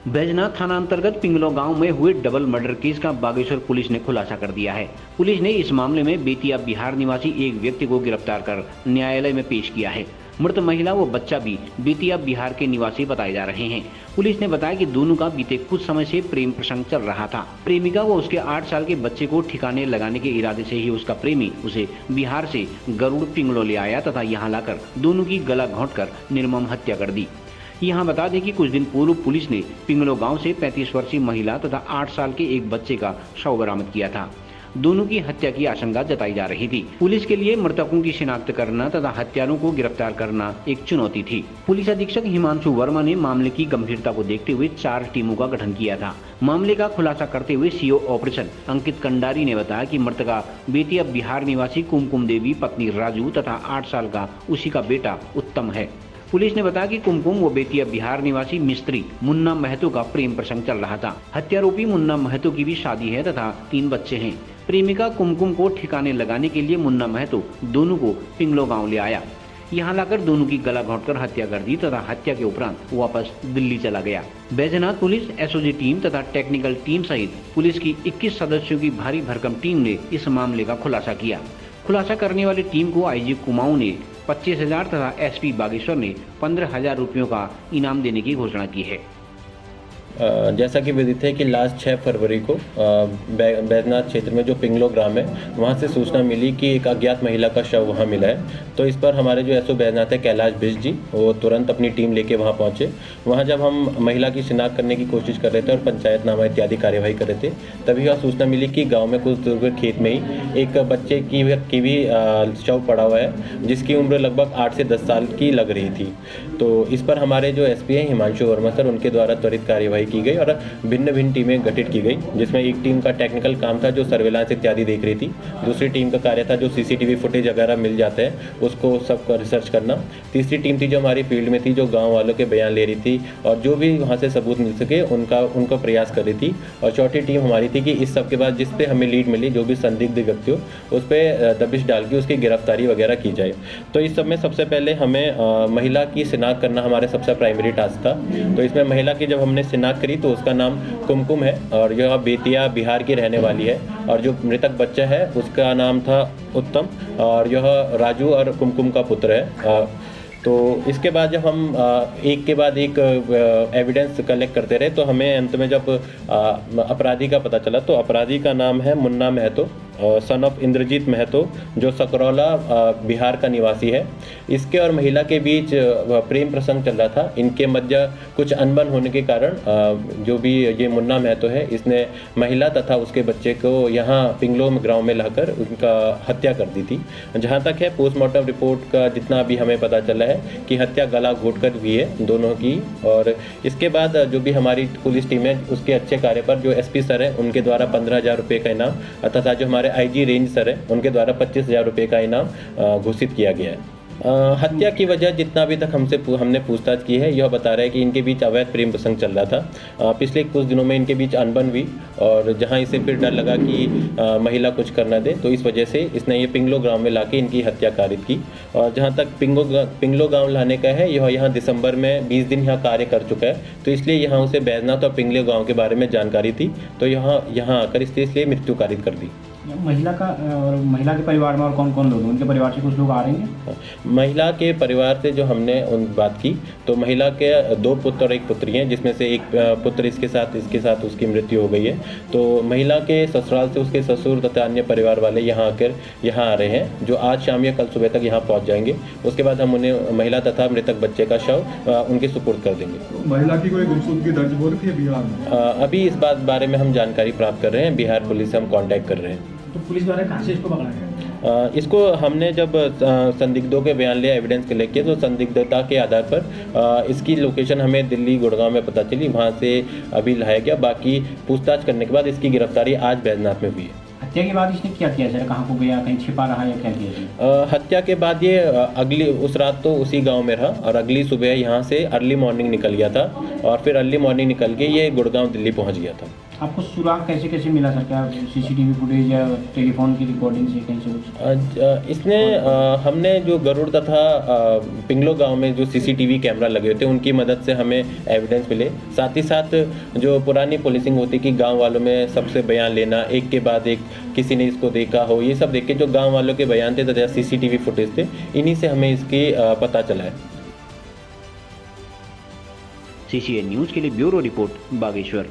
बैजनाथ थाना अंतर्गत पिंगलो गांव में हुए डबल मर्डर केस का बागेश्वर पुलिस ने खुलासा कर दिया है। पुलिस ने इस मामले में बेतिया बिहार निवासी एक व्यक्ति को गिरफ्तार कर न्यायालय में पेश किया है। मृत महिला व बच्चा भी बेतिया बिहार के निवासी बताए जा रहे हैं। पुलिस ने बताया कि दोनों का बीते कुछ समय से प्रेम प्रसंग चल रहा था। प्रेमिका व उसके 8 साल के बच्चे को ठिकाने लगाने के इरादे से ही उसका प्रेमी उसे बिहार से गरुड़ पिंगलो ले आया तथा यहाँ लाकर दोनों की गला घोंटकर निर्मम हत्या कर दी। यहाँ बता दें कि कुछ दिन पूर्व पुलिस ने पिंगलो गांव से 35 वर्षीय महिला तथा 8 साल के एक बच्चे का शव बरामद किया था। दोनों की हत्या की आशंका जताई जा रही थी। पुलिस के लिए मृतकों की शिनाख्त करना तथा हत्यारों को गिरफ्तार करना एक चुनौती थी। पुलिस अधीक्षक हिमांशु वर्मा ने मामले की गंभीरता को देखते हुए 4 टीमों का गठन किया था। मामले का खुलासा करते हुए सीओ ऑपरेशन अंकित कंडारी ने बताया कि मृतका बेतिया बिहार निवासी कुमकुम देवी पत्नी राजू तथा 8 साल का उसी का बेटा उत्तम है। पुलिस ने बताया कि कुमकुम व बेतिया बिहार निवासी मिस्त्री मुन्ना महतो का प्रेम प्रसंग चल रहा था। हत्यारोपी मुन्ना महतो की भी शादी है तथा 3 बच्चे हैं। प्रेमिका कुमकुम को ठिकाने लगाने के लिए मुन्ना महतो दोनों को पिंगलो गांव ले आया। यहाँ लाकर दोनों की गला घोंटकर हत्या कर दी तथा हत्या के उपरांत वापस दिल्ली चला गया। बैजनाथ पुलिस, एसओजी टीम तथा टेक्निकल टीम सहित पुलिस की 21 सदस्यों की भारी भरकम टीम ने इस मामले का खुलासा किया। खुलासा करने वाली टीम को आईजी कुमाऊं ने 25,000 तथा एसपी बागेश्वर ने 15,000 रुपयों का इनाम देने की घोषणा की है। जैसा कि विदित है कि लास्ट 6 फरवरी को बैजनाथ क्षेत्र में जो पिंगलो ग्राम है वहाँ से सूचना मिली कि एक अज्ञात महिला का शव वहाँ मिला है। तो इस पर हमारे जो एसओ बैजनाथ है कैलाश बिष्ट जी वो तुरंत अपनी टीम लेके वहाँ पहुँचे। वहाँ जब हम महिला की शिनाख्त करने की कोशिश कर रहे थे और पंचायतनामा इत्यादि कार्यवाही कर रहे थे तभी वह सूचना मिली कि गाँव में कुछ दूर खेत में ही एक बच्चे की भी शव पड़ा हुआ है जिसकी उम्र लगभग 8 से 10 साल की लग रही थी। तो इस पर हमारे जो एसपी हैं हिमांशु वर्मा सर उनके द्वारा त्वरित कार्यवाही की गई और भिन्न टीमें गठित की गई, जिसमें एक टीम का टेक्निकल काम था जो सर्वेलांस इत्यादि देख रही थी। दूसरी टीम का कार्य था जो सीसीटीवी फुटेज वगैरह मिल जाते हैं उसको सबका रिसर्च करना। तीसरी टीम थी जो हमारी फील्ड में थी, जो गांव वालों के बयान ले रही थी और जो भी वहां से सबूत मिल सके उनका प्रयास कर रही थी। और चौथी टीम हमारी थी कि इस सब के बाद जिस पे हमें लीड मिली, जो भी संदिग्ध व्यक्ति हो उस पर दबिश डाल के उसकी गिरफ्तारी वगैरह की जाए। तो इस सब में सबसे पहले हमें महिला की शिनाख्त करना हमारे सबसे प्राइमरी टास्क था। तो इसमें महिला की जब हमने शिनाख्त करी तो उसका नाम कुमकुम है और यह बेतिया बिहार की रहने वाली है। और जो मृतक बच्चा है उसका नाम था उत्तम और यह राजू और कुमकुम का पुत्र है। तो इसके बाद जब हम एक के बाद एक एविडेंस कलेक्ट करते रहे तो हमें अंत में जब अपराधी का पता चला तो अपराधी का नाम है मुन्ना महतो, सन ऑफ इंद्रजीत महतो, जो सकरौला बिहार का निवासी है। इसके और महिला के बीच प्रेम प्रसंग चल रहा था। इनके मध्य कुछ अनबन होने के कारण जो भी ये मुन्ना महतो है इसने महिला तथा उसके बच्चे को यहाँ पिंगलो गाँव में लाकर उनका हत्या कर दी थी। जहाँ तक है पोस्टमार्टम रिपोर्ट का जितना भी हमें पता चला है कि हत्या गला घोंटकर हुई है दोनों की। और इसके बाद जो भी हमारी पुलिस टीम है उसके अच्छे कार्य पर जो एसपी सर है उनके द्वारा 15,000 रुपये का इनाम तथा जो हमारे आईजी रेंज सर है उनके द्वारा 25,000 रुपये का इनाम घोषित किया गया है। हत्या की वजह जितना अभी तक हमने पूछताछ की है यह बता रहा है कि इनके बीच अवैध प्रेम प्रसंग चल रहा था। पिछले कुछ दिनों में इनके बीच अनबन हुई और जहां इसे फिर डर लगा कि महिला कुछ कर न दे तो इस वजह से इसने ये पिंगलो गांव में लाके इनकी हत्या कारित की। और जहां तक पिंगलो गांव लाने का है यह यहाँ दिसंबर में 20 दिन यहाँ कार्य कर चुका है। तो इसलिए यहाँ उसे बैजनाथ और पिंगलो गाँव के बारे में जानकारी थी तो यहाँ आकर इसलिए मृत्यु कारित कर दी। महिला का और महिला के परिवार में और कौन कौन लोग हैं? उनके परिवार से कुछ लोग आ रहे हैं? महिला के परिवार से जो हमने बात की तो महिला के 2 पुत्र और 1 पुत्री हैं, जिसमें से एक पुत्र इसके साथ उसकी मृत्यु हो गई है। तो महिला के ससुराल से उसके ससुर तथा अन्य परिवार वाले यहाँ आ रहे हैं जो आज शाम या कल सुबह तक यहाँ पहुँच जाएंगे। उसके बाद हम उन्हें महिला तथा मृतक बच्चे का शव उनके सुपुर्द कर देंगे। महिला की कोई गुमशुदगी दर्ज हो रही है बिहार में? अभी इस बारे में हम जानकारी प्राप्त कर रहे हैं, बिहार पुलिस से हम कॉन्टैक्ट कर रहे हैं। तो पुलिस द्वारा कहाँ से इसको पकड़ा गया? इसको हमने जब संदिग्धों के बयान लिया, एविडेंस कलेक्ट किया तो संदिग्धता के आधार पर इसकी लोकेशन हमें दिल्ली गुड़गांव में पता चली, वहाँ से अभी लाया गया। बाकी पूछताछ करने के बाद इसकी गिरफ्तारी आज बैजनाथ में हुई है। हत्या के बाद इसने क्या किया सर? कहाँ को गया, कहीं छिपा रहा या क्या किया? हत्या के बाद ये उस रात तो उसी गांव में रहा और अगली सुबह यहाँ से अर्ली मॉर्निंग निकल गया था और फिर अर्ली मॉर्निंग निकल के ये गुड़गांव दिल्ली पहुँच गया था। आपको सुराग कैसे कैसे मिला सर? क्या सीसीटीवी फुटेज या टेलीफोन की रिकॉर्डिंग से कहीं से कुछ? इसने हमने जो गरुड़ तथा पिंगलो गांव में जो सीसीटीवी कैमरा लगे होते हैं उनकी मदद से हमें एविडेंस मिले। साथ ही साथ जो पुरानी पुलिसिंग होती कि गांव वालों में सबसे बयान लेना, एक के बाद एक किसी ने इसको देखा हो, ये सब देख के जो गांव वालों के बयान थे तथा सीसीटीवी फुटेज थे, इन्हीं से हमें इसकी पता चला है। CCN न्यूज के लिए ब्यूरो रिपोर्ट बागेश्वर।